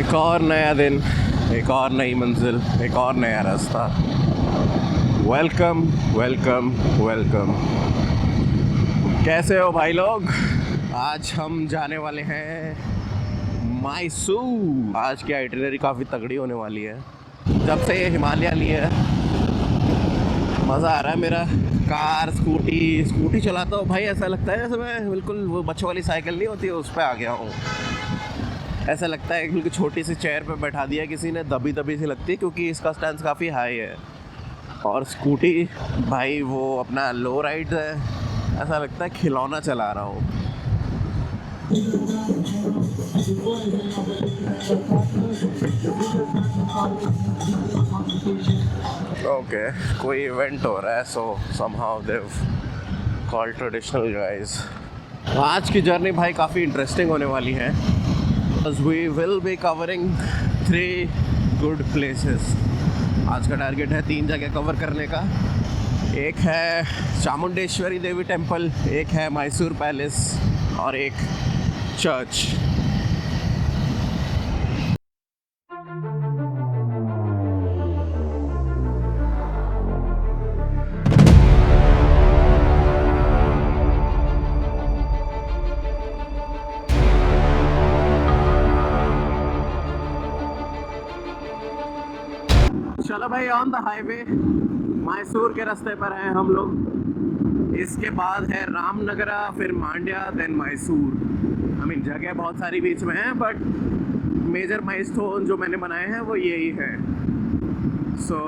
एक और नया दिन, एक और नई मंजिल, एक और नया रास्ता। Welcome welcome welcome. कैसे हो भाई लोग? आज हम जाने वाले हैं मैसूर। आज की आइटिनरी काफ़ी तगड़ी होने वाली है। जब से ये हिमालय लिया है मज़ा आ रहा है मेरा। कार स्कूटी चलाता हूँ भाई, ऐसा लगता है जैसे मैं बिल्कुल वो बच्चों वाली साइकिल नहीं होती है उस पर आ गया हूँ। ऐसा लगता है बिल्कुल छोटी सी चेयर पे बैठा दिया किसी ने, दबी दबी सी लगती है क्योंकि इसका स्टैंड काफ़ी हाई है। और स्कूटी भाई वो अपना लो राइड है, ऐसा लगता है खिलौना चला रहा हूँ। ओके, कोई इवेंट हो रहा है, सो समहाउ देव कॉल्ड ट्रेडिशनल गाइस। आज की जर्नी भाई काफ़ी इंटरेस्टिंग होने वाली है। We will be covering 3 good places. आज का टारगेट है 3 जगह कवर करने का। एक है चामुंडेश्वरी देवी टेम्पल, एक है मैसूर पैलेस और एक चर्च। चलो भाई, ऑन द हाईवे मैसूर के रास्ते पर हैं हम लोग। इसके बाद है रामनगरा, फिर Mandya, then Mysore. I mean जगह बहुत सारी बीच में है, बट मेजर माइलस्टोन जो मैंने बनाए हैं वो यही है। सो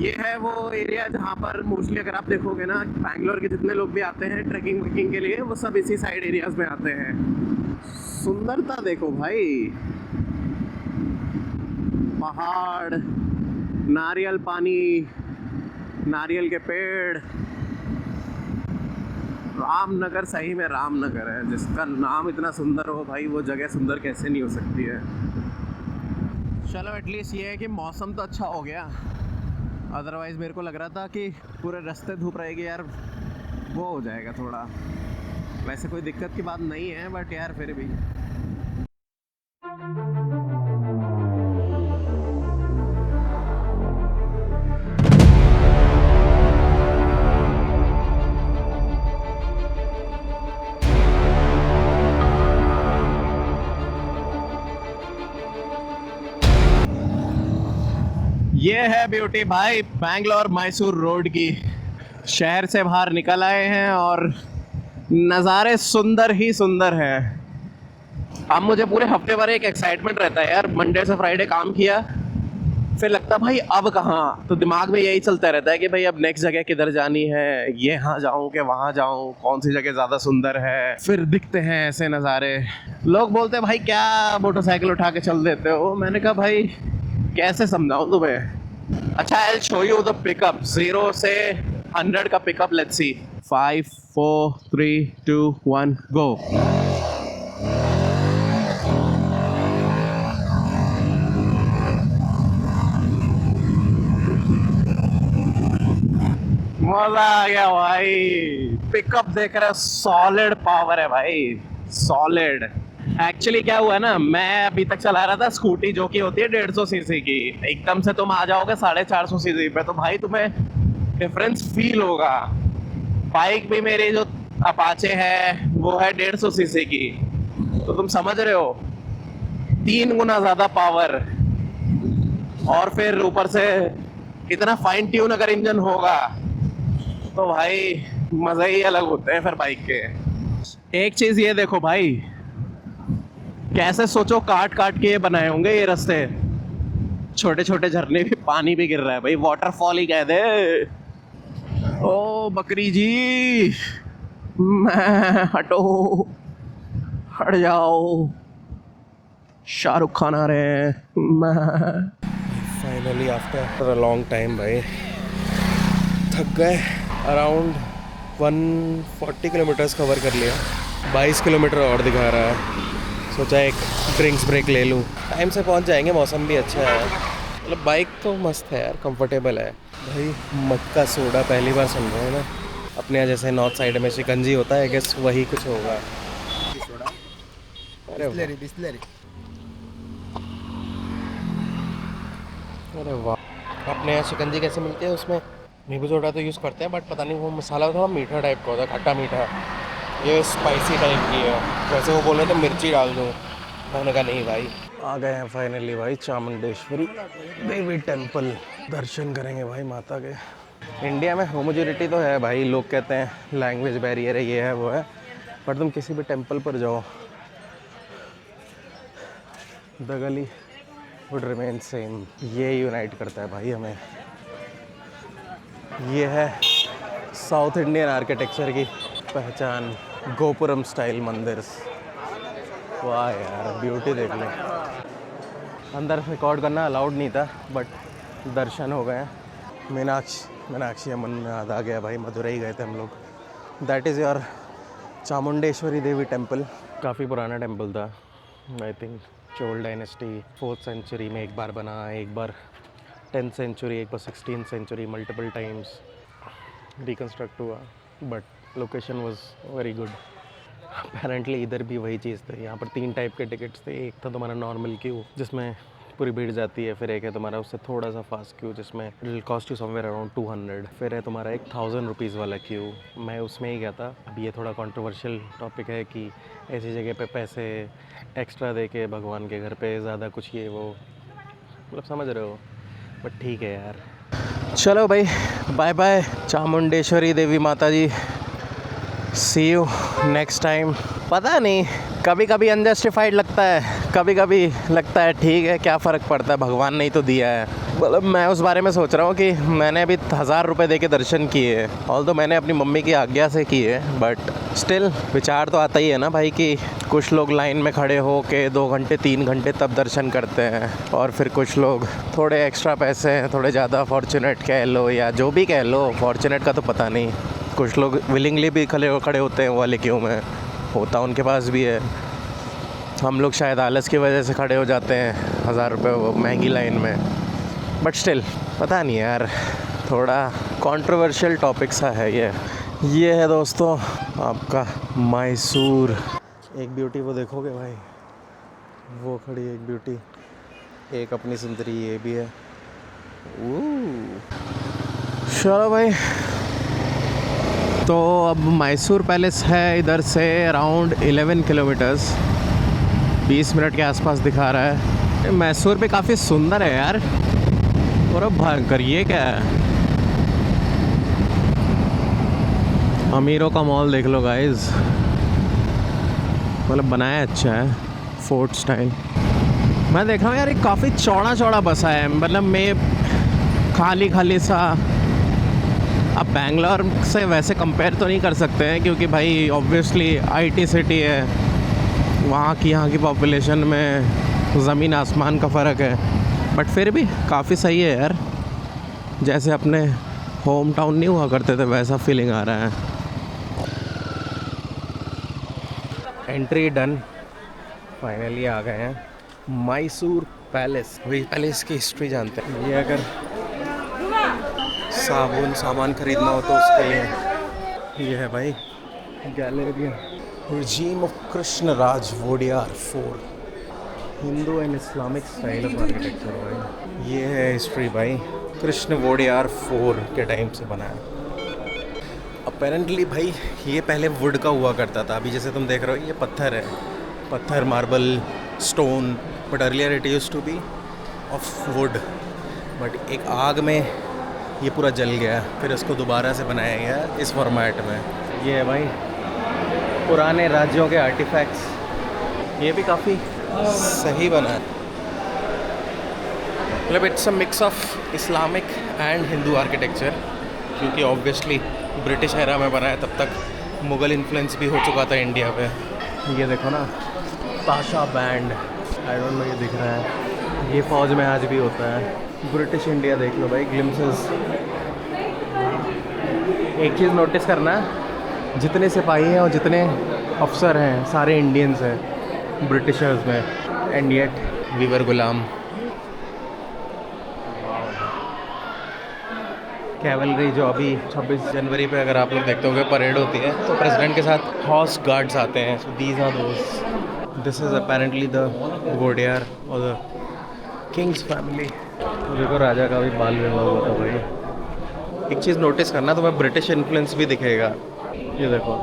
ये है वो एरिया जहाँ पर मोस्टली अगर आप देखोगे ना, बैंगलोर के जितने लोग भी आते हैं ट्रैकिंग वैकिंग के लिए, वो सब इसी साइड एरियाज में आते हैं। सुंदरता देखो भाई, पहाड़, नारियल पानी, नारियल के पेड़। रामनगर सही में रामनगर है, जिसका नाम इतना सुंदर हो भाई, वो जगह सुंदर कैसे नहीं हो सकती है। चलो एटलीस्ट ये है कि मौसम तो अच्छा हो गया, अदरवाइज़ मेरे को लग रहा था कि पूरे रास्ते धूप रहेगी यार, वो हो जाएगा थोड़ा। वैसे कोई दिक्कत की बात नहीं है, बट यार फिर भी। ये है ब्यूटी भाई बैंगलोर मैसूर रोड की। शहर से बाहर निकल आए हैं और नज़ारे सुंदर ही सुंदर हैं। अब मुझे पूरे हफ्ते भर एक एक्साइटमेंट रहता है यार। मंडे से फ्राइडे काम किया, फिर लगता है भाई अब कहाँ, तो दिमाग में यही चलता रहता है कि भाई अब नेक्स्ट जगह किधर जानी है, ये यहाँ जाऊँ कि वहाँ जाऊँ, कौन सी जगह ज़्यादा सुंदर है। फिर दिखते हैं ऐसे नज़ारे। लोग बोलते हैं भाई क्या मोटरसाइकिल उठा के चल देते हो। मैंने कहा भाई कैसे समझाऊं तुम्हें। अच्छा, I will show you the pickup. 0 से 100 का पिकअप। Let's see. 5 4 3 2 1 गो। मजा आ गया भाई। पिकअप देख रहे, सॉलिड पावर है भाई, सॉलिड। एक्चुअली क्या हुआ ना, मैं अभी तक चला रहा था स्कूटी जो कि होती है 150 सीसी की। एकदम से तुम आ जाओगे 450 सीसी पे, तो भाई तुम्हें डिफरेंस फील होगा। बाइक भी मेरी जो अपाचे है वो है 150 सीसी की, तो तुम समझ रहे हो 3 गुना ज्यादा पावर। और फिर ऊपर से इतना फाइन ट्यून अगर इंजन होगा तो भाई मजे ही अलग होते हैं फिर बाइक के। एक चीज ये देखो भाई, कैसे सोचो काट काट के ये बनाए होंगे ये रास्ते। छोटे छोटे झरने भी, पानी भी गिर रहा है भाई, वाटरफॉल ही कह दे। ओ बकरी जी, मैं हटो, हट जाओ, शाहरुख खान आ रहे हैं। मैं finally after a long time भाई थक गए। अराउंड 140 किलोमीटर्स कवर कर लिया, 22 किलोमीटर और दिखा रहा है। सोचा एक ड्रिंक्स ब्रेक ले लूँ, टाइम से पहुंच जाएंगे, मौसम भी अच्छा है। मतलब बाइक तो मस्त है यार, कंफर्टेबल है भाई। मक्का सोडा पहली बार सुन रहे हैं ना। अपने यहाँ जैसे नॉर्थ साइड में शिकंजी होता है, गेस वही कुछ होगा। अरे बिस्लरी अरे वाह। अपने यहाँ शिकंजी कैसे मिलती है, उसमें नींबू सोडा तो यूज़ करते हैं, बट पता नहीं वो मसाला थोड़ा मीठा टाइप का होता है, खट्टा मीठा। ये स्पाइसी टाइप की है। वैसे वो बोल रहे थे मिर्ची डाल दूँ, मैंने कहा नहीं भाई। आ गए हैं फाइनली भाई चामुंडेश्वरी देवी टेम्पल। दर्शन करेंगे भाई माता के। इंडिया में होमोजेनिटी तो है भाई, लोग कहते हैं लैंग्वेज बैरियर है, ये है वो है, पर तुम किसी भी टेम्पल पर जाओ, द गली वुड रिमेन सेम। ये यूनाइट करता है भाई हमें। ये है साउथ इंडियन आर्किटेक्चर की पहचान, गोपुरम स्टाइल मंदिर। वाह यार ब्यूटी देख लो। अंदर रिकॉर्ड करना अलाउड नहीं था, बट दर्शन हो गए हैं। मीनाक्षी अमन में याद आ गया भाई, मदुरई गए थे हम लोग। That is your Chamundeshwari Devi temple. काफ़ी पुराना टेम्पल था, I think Chola dynasty 4th century में एक बार बना, एक बार 10th सेंचुरी, एक बार 16th century, multiple times reconstruct हुआ, but location was very good. Apparently इधर भी वही चीज़ थी। यहाँ पर 3 टाइप के टिकट्स थे। एक था तुम्हारा नॉर्मल क्यू जिसमें पूरी भीड़ जाती है, फिर एक है तुम्हारा उससे थोड़ा सा फास्ट क्यू जिसमें it will cost you somewhere around 200, फिर है तुम्हारा एक 1000 रुपीज़ वाला क्यू। मैं उसमें ही गया था। अब ये थोड़ा कंट्रोवर्शियल टॉपिक है कि ऐसी जगह पे पैसे एक्स्ट्रा दे के भगवान के घर पे ज़्यादा कुछ ये वो, मतलब समझ रहे हो, बट ठीक है यार। चलो भाई, बाय बाय चामुंडेश्वरी देवी माता जी, सी यू नेक्स्ट टाइम। पता नहीं, कभी कभी अनजस्टिफाइड लगता है, कभी कभी लगता है ठीक है, क्या फ़र्क पड़ता है, भगवान ने ही तो दिया है। मतलब मैं उस बारे में सोच रहा हूँ कि मैंने अभी 1000 रुपये दे के दर्शन किए, ऑल तो मैंने अपनी मम्मी की आज्ञा से किए, बट स्टिल विचार तो आता ही है ना भाई कि कुछ लोग लाइन में खड़े हो के 2 घंटे 3 घंटे तब दर्शन करते हैं, और फिर कुछ लोग थोड़े एक्स्ट्रा पैसे, थोड़े ज़्यादा फॉर्चुनेट कह लो या जो भी कह लो, फॉर्चुनेट का तो पता नहीं, कुछ लोग विलिंगली भी खड़े होते हैं वो वाले क्यों में, होता उनके पास भी है। हम लोग शायद आलस की वजह से खड़े हो जाते हैं 1000 रुपये वो महंगी लाइन में, बट स्टिल पता नहीं यार, थोड़ा कंट्रोवर्शियल टॉपिक सा है ये है दोस्तों आपका मैसूर। एक ब्यूटी वो देखोगे भाई, वो खड़ी एक ब्यूटी, एक अपनी सुंदरी ये भी है। चलो भाई, तो अब मैसूर पैलेस है इधर से अराउंड 11 किलोमीटर्स, 20 मिनट के आसपास दिखा रहा है। मैसूर भी काफ़ी सुंदर है यार, और अब भयंकर ये क्या है, अमीरों का मॉल देख लो गाइस, मतलब बनाया अच्छा है, फोर्ट स्टाइल। मैं देख रहा हूँ यार, ये काफ़ी चौड़ा बसा है, मतलब मैं खाली सा। अब बेंगलोर से वैसे कंपेयर तो नहीं कर सकते हैं क्योंकि भाई ऑब्वियसली आईटी सिटी है, वहाँ की पॉपुलेशन में ज़मीन आसमान का फ़र्क है, बट फिर भी काफ़ी सही है यार, जैसे अपने होम टाउन नहीं हुआ करते थे वैसा फीलिंग आ रहा है। एंट्री डन, फाइनली आ गए हैं मैसूर पैलेस। वही पैलेस की हिस्ट्री जानते हैं। ये अगर सामान खरीदना हो तो उसके लिए ये है भाई gallery, regime of Krishna Raj Wodeyar fort, Hindu and Islamic style of architecture भाई। ये है हिस्ट्री भाई, कृष्ण वोडियार 4 के टाइम से बना है। अपेरेंटली भाई ये पहले वुड का हुआ करता था, अभी जैसे तुम देख रहे हो ये पत्थर है, पत्थर marble stone, but earlier it used to be of wood, but एक आग में ये पूरा जल गया, फिर उसको दोबारा से बनाया गया इस फॉर्मेट में। ये है भाई पुराने राज्यों के आर्टिफैक्ट्स, ये भी काफ़ी सही बना है, मतलब it's a mix of Islamic and Hindu architecture, क्योंकि ऑब्वियसली ब्रिटिश एरा में बना है, तब तक मुग़ल इन्फ्लुएंस भी हो चुका था इंडिया पे। ये देखो ना ताशा बैंड, आई डोंट नो ये दिख रहा है, ये फ़ौज में आज भी होता है। ब्रिटिश इंडिया देख लो भाई, ग्लिम्सेस। एक चीज़ नोटिस करना, जितने सिपाही हैं और जितने अफसर हैं सारे इंडियंस हैं ब्रिटिशर्स में, एंड येट वी वर गुलाम। कैवलरी जो अभी 26 जनवरी पे अगर आप लोग देखते होंगे परेड होती है, तो प्रेसिडेंट के साथ हॉर्स गार्ड्स आते हैं, so these are those. This is apparently the Wodeyar और द किंग्स फैमिली। देखो राजा का भी बाल विवाह हुआ था भाई। एक चीज़ नोटिस करना, तुम्हें ब्रिटिश इन्फ्लुएंस भी दिखेगा। ये देखो,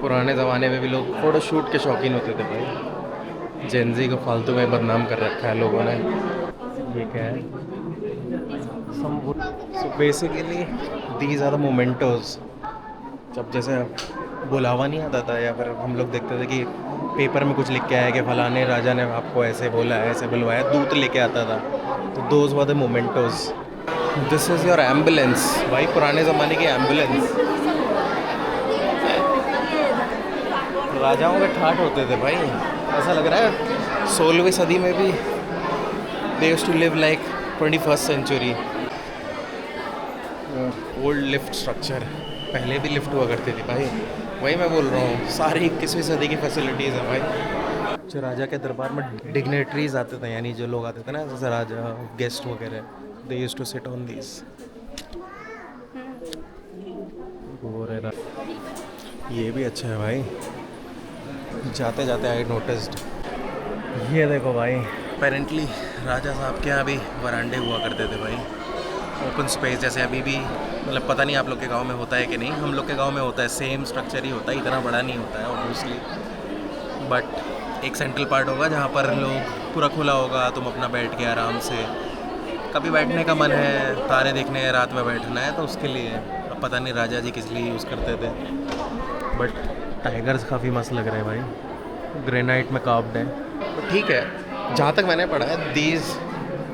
पुराने ज़माने में भी लोग फ़ोटो शूट के शौकीन होते थे भाई। जेनजी को फालतू में बदनाम कर रखा है लोगों ने। ये क्या है? So basically these are the mementos. जब जैसे बुलावा नहीं आता था, या फिर हम लोग देखते थे कि पेपर में कुछ लिख के आया कि फलाने राजा ने आपको ऐसे बोला है, ऐसे बुलवाया, दूत लेके आता था। तो those were the mementos. This is your ambulance भाई, पुराने ज़माने की एम्बुलेंस। राजाओं के ठाठ होते थे भाई, ऐसा लग रहा है 16वीं सदी में भी they used to live like 21st century. Old lift structure, पहले भी लिफ्ट हुआ करती थी भाई। वही मैं बोल रहा हूँ, सारी 21वीं सदी की फैसिलिटीज़ हैं भाई। जो राजा के दरबार में डिग्नेटरीज आते थे, यानी जो लोग आते थे ना, जैसे राजा, गेस्ट वगैरह, they used to sit on these. ये भी अच्छा है भाई। जाते जाते आई नोटिस्ड, ये देखो भाई, अपेरेंटली राजा साहब के यहाँ भी वरांडे हुआ करते थे भाई, ओपन स्पेस। जैसे अभी भी, मतलब पता नहीं आप लोग के गांव में होता है कि नहीं, हम लोग के गांव में होता है, सेम स्ट्रक्चर ही होता है, इतना बड़ा नहीं होता है ऑब्वियसली, बट एक सेंट्रल पार्ट होगा जहाँ पर लोग, पूरा खुला होगा, तुम अपना बैठ के आराम से, कभी बैठने का मन है, तारे देखने हैं, रात में बैठना है, तो उसके लिए। अब पता नहीं राजा जी किस लिए यूज़ करते थे, बट टाइगर्स काफ़ी मस्त लग रहे हैं भाई, ग्रेनाइट में कार्व्ड है। तो ठीक है, जहाँ तक मैंने पढ़ा है, दीज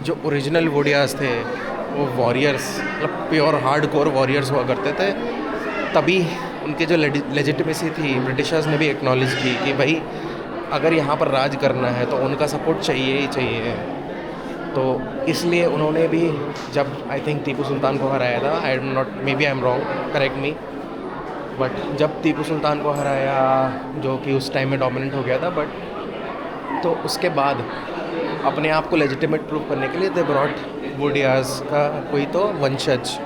जो ओरिजिनल वोडियाज थे वो वॉरियर्स, मतलब प्योर हार्ड कोर वॉरियर्स हुआ करते थे। तभी उनके जो लेजिटिमेसी थी, ब्रिटिशर्स ने भी एक्नॉलेज की कि भाई अगर यहाँ पर राज करना है तो उनका सपोर्ट चाहिए ही चाहिए। तो इसलिए उन्होंने भी, जब आई थिंक टीपू सुल्तान को हराया था, I am not, maybe I am wrong, correct me, but जब टीपू सुल्तान को हराया, जो कि उस टाइम में डोमिनेंट हो गया था, बट तो उसके बाद अपने आप को लेजिटिमेट प्रूव करने के लिए दे ब्रॉट वुडियाज का कोई तो वंशज,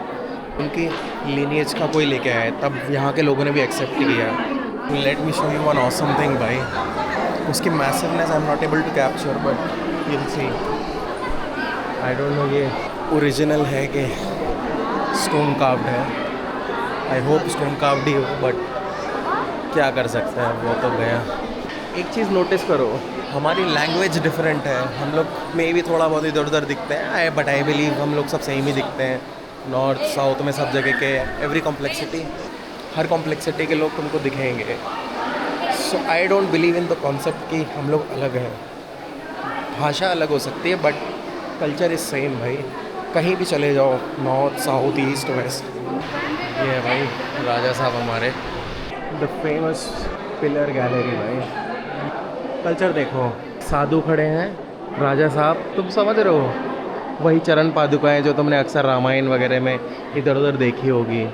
उनकी लीनिएज का कोई लेके आया, तब यहाँ के लोगों ने भी एक्सेप्ट किया। Let me show you one awesome thing भाई। उसकी massiveness I am not able to capture, but you will see. I don't know ये ओरिजिनल है कि स्टोन कार्व्ड है। आई होप स्टोन कार्व्ड ही हो, बट क्या कर सकते हैं, वो तो गया। एक चीज़ नोटिस करो, हमारी लैंग्वेज डिफरेंट है, हम लोग में भी थोड़ा बहुत इधर उधर दिखते हैं, बट आई बिलीव हम लोग सब सेम ही दिखते हैं। नॉर्थ साउथ में सब जगह के एवरी कॉम्प्लेक्सिटी, हर कॉम्प्लेक्सिटी के लोग तुमको दिखेंगे। So I don't believe in the concept कि हम लोग अलग हैं। भाषा अलग हो सकती है, बट कल्चर इज सेम भाई। कहीं भी चले जाओ, नॉर्थ साउथ ईस्ट वेस्ट। ये है भाई राजा साहब हमारे, द फेमस पिलर गैलरी भाई। कल्चर देखो, साधु खड़े हैं, राजा साहब, तुम समझ रहे हो, वही चरण पादुकाएं जो तुमने अक्सर रामायण वगैरह में इधर उधर देखी होगी।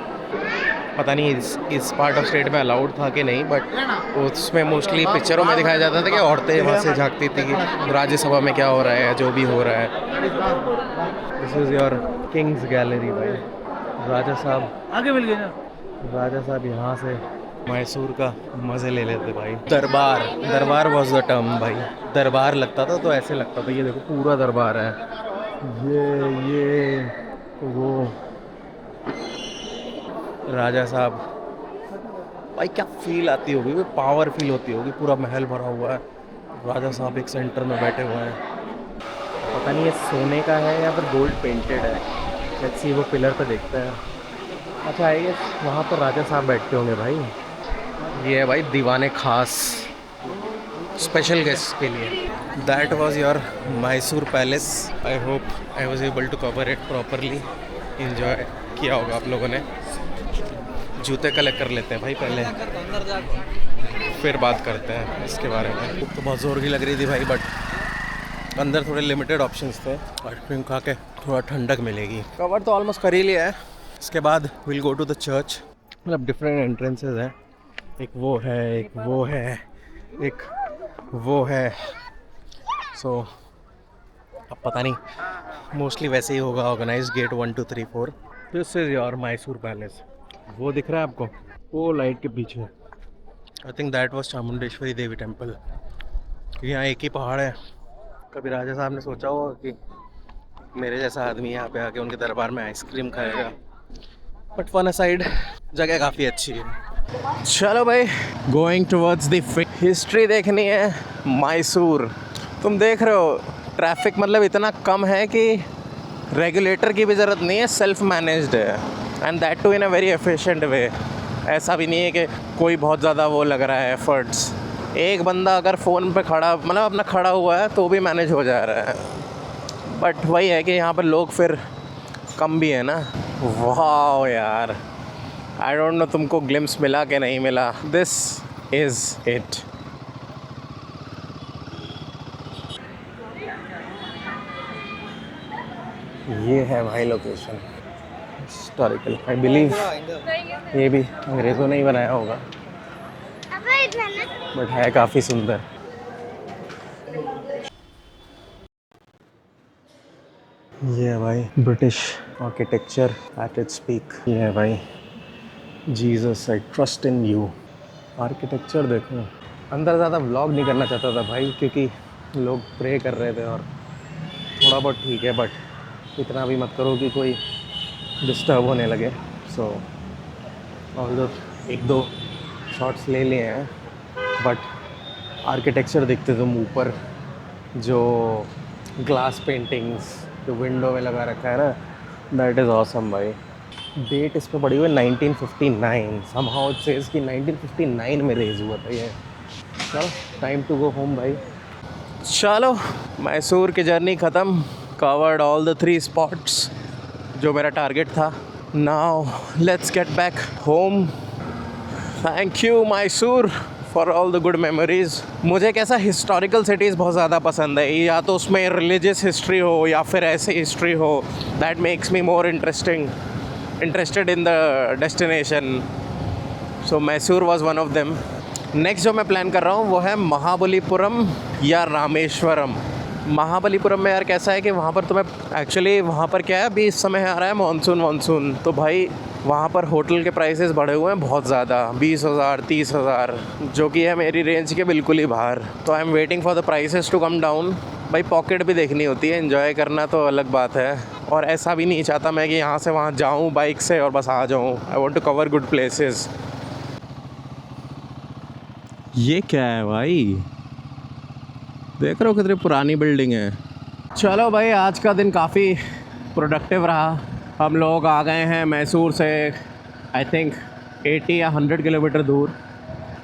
पता नहीं इस पार्ट ऑफ स्टेट में अलाउड था कि नहीं, बट उसमें मोस्टली पिक्चरों में दिखाया जाता था कि औरतें वहाँ से झांकती थी कि राज्यसभा में क्या हो रहा है, जो भी हो रहा है। This is your Kings gallery भाई। राजा साहब आगे मिल गए ना, राजा साहब यहाँ से मैसूर का मज़े ले लेते भाई। दरबार वॉज द टर्म भाई। दरबार लगता था तो ऐसे लगता था, ये देखो पूरा दरबार है, ये वो राजा साहब भाई, क्या फील आती होगी, वो पावर फील होती होगी, पूरा महल भरा हुआ है, राजा साहब एक सेंटर में बैठे हुए हैं। पता नहीं ये सोने का है या फिर गोल्ड पेंटेड है, लेट्स सी, वो पिलर पे देखते हैं। अच्छा, आई गेस वहाँ पर राजा साहब बैठते होंगे भाई। ये है भाई दीवाने खास, स्पेशल गेस्ट के लिए। That was your Mysore palace. I hope I was able to cover it properly. Enjoy किया होगा आप लोगों ने। जूते कलेक्ट कर लेते हैं भाई पहले, फिर बात करते हैं इसके बारे में। तो बहुत ज़ोर की लग रही थी भाई, बट अंदर थोड़े लिमिटेड ऑप्शंस थे। आइसक्रीम खा के थोड़ा ठंडक मिलेगी। कवर तो ऑलमोस्ट कर ही लिया है। इसके बाद will go to the church. मतलब डिफरेंट एंट्रेंसेस हैं, एक वो है, एक वो है, एक वो है। सो अब पता नहीं, मोस्टली वैसे ही होगा organize. Gate 1 2 3 4। This is your Mysore palace. वो दिख रहा है आपको, वो लाइट के पीछे। I think that was Chamundeshwari Devi temple. यहाँ एक ही पहाड़ है, कभी राजा साहब ने सोचा होगा कि मेरे जैसा आदमी यहाँ पे आके उनके दरबार में आइसक्रीम खाएगा। बट फन असाइड, जगह काफ़ी अच्छी है। चलो भाई, गोइंग टुवर्ड्स द हिस्ट्री देखनी है मैसूर। तुम देख रहे हो ट्रैफिक मतलब इतना कम है कि रेगुलेटर की भी ज़रूरत नहीं है, सेल्फ मैनेज्ड है, and that too in a very efficient way. ऐसा भी नहीं है कि कोई बहुत ज़्यादा वो लग रहा है एफर्ट्स। एक बंदा अगर फ़ोन पे खड़ा मतलब अपना खड़ा हुआ है तो भी मैनेज हो जा रहा है। बट वही है कि यहाँ पर लोग फिर कम भी है ना। वाह यार, आई डोंट नो तुमको ग्लिम्स मिला कि नहीं मिला। This is it. ये है भाई लोकेशन, हिस्टोरिकल। आई बिलीव ये भी अंग्रेज़ों ने ही बनाया होगा, बट है काफ़ी सुंदर। ये है भाई British architecture at its peak. ये है भाई Jesus I trust in you. Architecture देखो। अंदर ज़्यादा व्लॉग नहीं करना चाहता था भाई, क्योंकि लोग प्रे कर रहे थे और थोड़ा बहुत ठीक है, बट इतना भी मत करो कि कोई डिस्टर्ब होने लगे। सो ऑल्दो एक दो शॉट्स ले लिए हैं, बट आर्किटेक्चर देखते तुम ऊपर, जो ग्लास पेंटिंग्स जो विंडो में लगा रखा है ना, दैट इज़ ऑसम भाई। डेट इस पे पड़ी हुई है 1959। समहाउ इट सेज कि 1959 में रेज हुआ था ये। चलो टाइम टू गो होम भाई। चलो मैसूर की जर्नी ख़त्म। कवर्ड ऑल द 3 स्पॉट्स जो मेरा टारगेट था। Now let's get back home. Thank you Mysore for all the good memories. मुझे कैसा हिस्टोरिकल सिटीज़ बहुत ज़्यादा पसंद है, या तो उसमें रिलीजियस हिस्ट्री हो या फिर ऐसे हिस्ट्री हो। That makes me more interested in the destination. So Mysore was one of them. Next जो मैं प्लान कर रहा हूँ वो है महाबलीपुरम या रामेश्वरम। महाबलीपुरम में यार कैसा है कि वहाँ पर तुम्हें एक्चुअली वहाँ पर क्या है, अभी इस समय आ रहा है मानसून, तो भाई वहाँ पर होटल के प्राइसेस बढ़े हुए हैं बहुत ज़्यादा, 20,000 30,000, जो कि है मेरी रेंज के बिल्कुल ही बाहर। तो I am waiting for the prices to come down. भाई पॉकेट भी देखनी होती है, एंजॉय करना तो अलग बात है, और ऐसा भी नहीं चाहता मैं कि यहाँ से वहाँ जाऊँ बाइक से और बस आ जाऊँ। I want to cover good places. ये क्या है भाई, देख रहे हो कितनी पुरानी बिल्डिंग है। चलो भाई, आज का दिन काफ़ी प्रोडक्टिव रहा। हम लोग आ गए हैं मैसूर से आई थिंक 80 या 100 किलोमीटर दूर।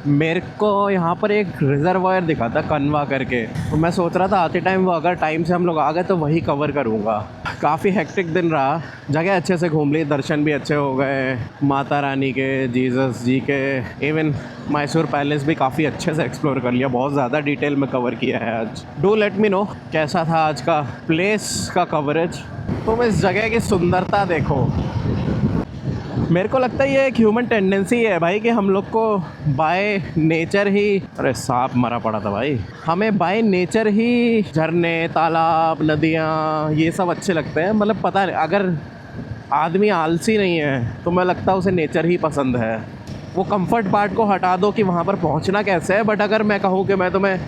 मेरे को यहाँ पर एक रिजर्वायर दिखा था कन्वा करके, तो मैं सोच रहा था आते टाइम वो अगर टाइम से हम लोग आ गए तो वही कवर करूँगा। काफ़ी हेक्टिक दिन रहा, जगह अच्छे से घूम ली, दर्शन भी अच्छे हो गए माता रानी के, जीसस जी के, इवन मैसूर पैलेस भी काफ़ी अच्छे से एक्सप्लोर कर लिया। बहुत ज़्यादा डिटेल में कवर किया है आज। डू लेट मी नो कैसा था आज का प्लेस का कवरेज। तुम इस जगह की सुंदरता देखो। मेरे को लगता है ये एक ह्यूमन टेंडेंसी है भाई कि हम लोग को बाय नेचर ही, अरे सांप मरा पड़ा था भाई, हमें बाय नेचर ही झरने, तालाब, नदियाँ ये सब अच्छे लगते हैं। मतलब पता नहीं, अगर आदमी आलसी नहीं है तो मैं लगता है उसे नेचर ही पसंद है। वो कंफर्ट पार्ट को हटा दो कि वहाँ पर पहुँचना कैसे है, बट अगर मैं कहूँ कि मैं तुम्हें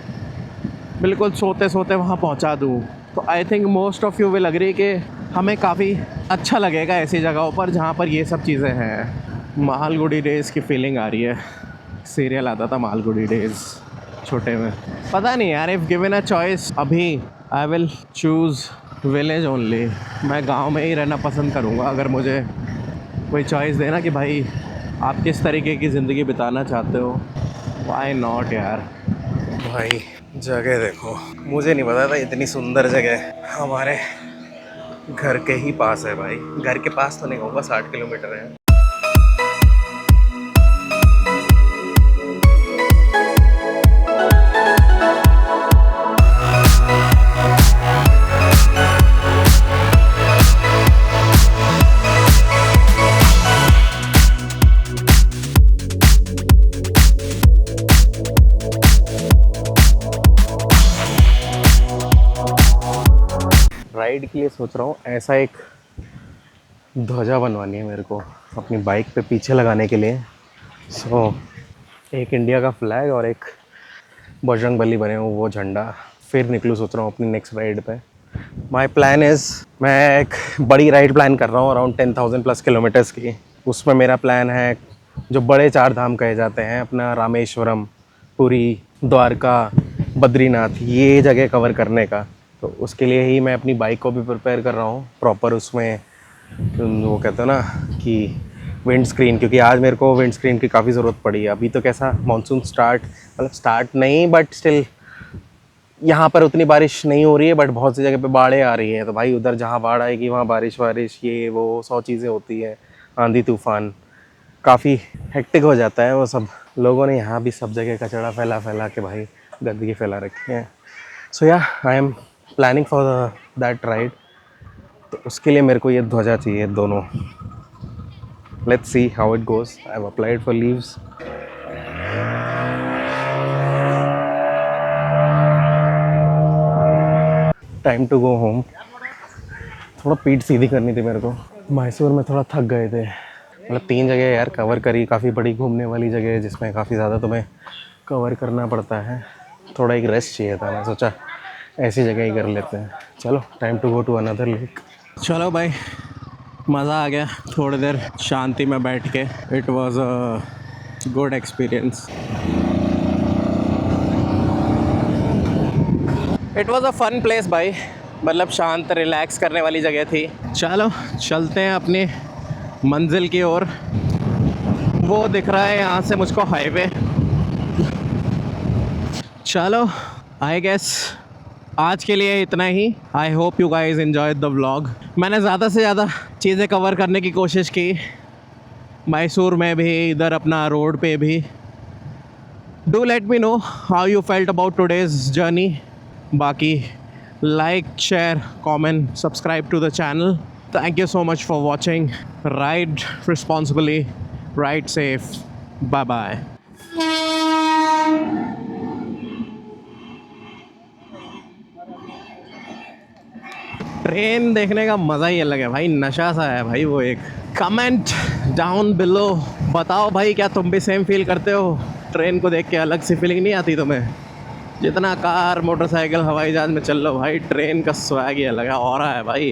बिल्कुल सोते सोते वहाँ पहुँचा दूँ तो I think most of you will agree कि हमें काफ़ी अच्छा लगेगा ऐसी जगहों पर जहाँ पर ये सब चीज़ें हैं। मालगुडी डेज़ की फीलिंग आ रही है। सीरियल आता था मालगुडी डेज़ छोटे में। पता नहीं यार, इफ़ गिवन अ चॉइस अभी I will choose village only. मैं गांव में ही रहना पसंद करूँगा अगर मुझे कोई चॉइस देना कि भाई आप किस तरीके की ज़िंदगी बिताना चाहते हो। व्हाई नॉट यार। भाई जगह देखो, मुझे नहीं पता था इतनी सुंदर जगह हमारे घर के ही पास है भाई। घर के पास तो नहीं कहूँगा, 60 किलोमीटर है। राइड के लिए सोच रहा हूँ ऐसा एक ध्वजा बनवानी है मेरे को अपनी बाइक पे पीछे लगाने के लिए। सो एक इंडिया का फ्लैग और एक बजरंगबली बने हो वो झंडा, फिर निकलूँ सोच रहा हूँ अपनी नेक्स्ट राइड पे। माई प्लान इज़, मैं एक बड़ी राइड प्लान कर रहा हूँ अराउंड 10,000+ किलोमीटर्स की। उसमें मेरा प्लान है जो बड़े 4 धाम कहे जाते हैं अपना, रामेश्वरम, पुरी, द्वारका, बद्रीनाथ, ये जगह कवर करने का। तो उसके लिए ही मैं अपनी बाइक को भी प्रिपेयर कर रहा हूँ प्रॉपर। उसमें वो कहते हैं ना कि विंड स्क्रीन, क्योंकि आज मेरे को विंड स्क्रीन की काफ़ी ज़रूरत पड़ी है। अभी तो कैसा मानसून मतलब स्टार्ट नहीं, बट स्टिल यहाँ पर उतनी बारिश नहीं हो रही है, बट बहुत सी जगह पे बाढ़ें आ रही हैं। तो भाई उधर जहाँ बाढ़ आएगी वहाँ बारिश ये वो 100 चीज़ें होती है, आंधी तूफान, काफ़ी हेक्टिक हो जाता है वो सब। लोगों ने यहाँ भी सब जगह कचरा फैला फैला के भाई गंदगी फैला रखी है। So yeah I am planning for that ride. तो उसके लिए मेरे को ये ध्वजा चाहिए दोनों। Let's see how it goes. I have applied for leaves. Time to go home. थोड़ा पीठ सीधी करनी थी मेरे को। मैसूर में थोड़ा थक गए थे, मतलब 3 जगह यार कवर करी, काफ़ी बड़ी घूमने वाली जगह है जिसमें काफ़ी ज़्यादा तुम्हें कवर करना पड़ता है। थोड़ा एक रेस्ट चाहिए था, मैं सोचा ऐसी जगह ही कर लेते हैं। चलो time to go to another lake. चलो भाई, मज़ा आ गया थोड़ी देर शांति में बैठ के। It was a good experience. It was a fun place भाई, मतलब शांत रिलैक्स करने वाली जगह थी। चलो चलते हैं अपनी मंजिल की ओर। वो दिख रहा है यहाँ से मुझको हाईवे। चलो आई गेस आज के लिए इतना ही। I hope you guys enjoyed the vlog. मैंने ज़्यादा से ज़्यादा चीज़ें कवर करने की कोशिश की, मैसूर में भी, इधर अपना रोड पे भी। Do let me know how you felt about today's journey. बाकी like, share, comment, subscribe to the channel. Thank you so much for watching. Ride responsibly, ride safe. Bye bye. Train देखने का मज़ा ही अलग है भाई, नशा सा है भाई वो एक। कमेंट डाउन बिलो, बताओ भाई क्या तुम भी सेम फील करते हो? ट्रेन को देख के अलग सी फीलिंग नहीं आती तुम्हें? जितना कार, मोटरसाइकिल, हवाई जहाज़ में चल लो भाई, ट्रेन का स्वैग ही अलग है, ऑरा है भाई।